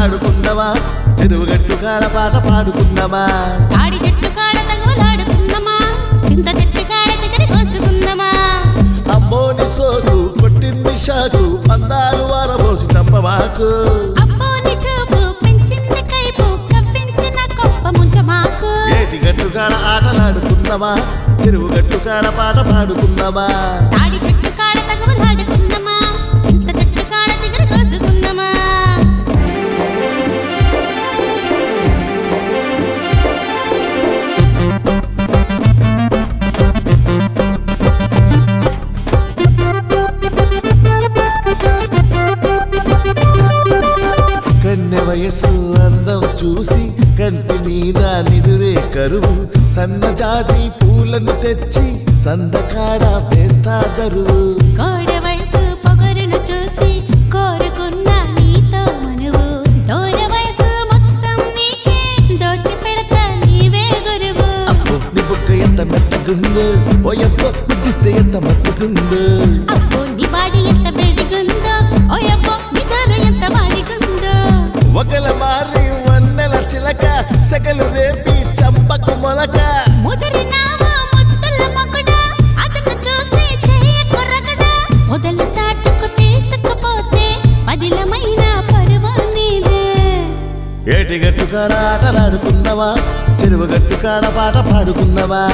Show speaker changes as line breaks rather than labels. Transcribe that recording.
ఆటలాడుకుందామా చెరువు గట్టు కాడ పాట పాడుకుందామా
తాడి చెట్టు కాడ తగులాడుకుందామా చింత చెట్టు కాడ చికెన్ కోసుకుందామా
అమ్మోని సోకు కొట్టింది షాకు అందాలు వారబోసి చంపమాకు
అబ్బోని చూపు పెంచింది కైపు కవ్వించిన కొప్ప ముంచమాకు
ఏటి గట్టు కాడ ఆటలాడుకుందామా చెరువు గట్టు కాడ పాట పాడుకుందామా
తాడి చెట్టు కాడ తగులాడుకుందామా చింత చెట్టు కాడ చికెన్ కోసుకుందామా
కన్నె వయసు అందం చూసి కంటి మీద నిదురే కరువు సన్నజాజి పూలను తెచ్చి సందకాడ వేస్తా దరువు
కోడె వయసు పొగరును చూసి కోరుకున్న నీతో మనువు దూర వయసు మొత్తం నీకే దోచి పెడతా నీవే గురువు
అప్పు నీ బుక్క ఎంత మెత్తగుందో ఓయప్పో ముద్దిస్తే ఎంత మట్టుకుందో
అబ్బో నీ బాడీ ఎంత బెడిగుందో ఓయబ్బో నీ చారు ఎంత వాడిగుందో
ఒకల మారి వన్నెల చిలక సెగలు రేపి చంపకు మొలక
ముదిరినావా ముద్దుల మొగుడా అతను చూసి చెయ్యకు రగడా మొదల చాటుకు తీసుకుపోతే పదిలమైన పరువు నీదే
ఏటి గట్టు కాడ ఆటలాడుకుందామా చెరువు గట్టు కాడ పాట పాడుకుందామా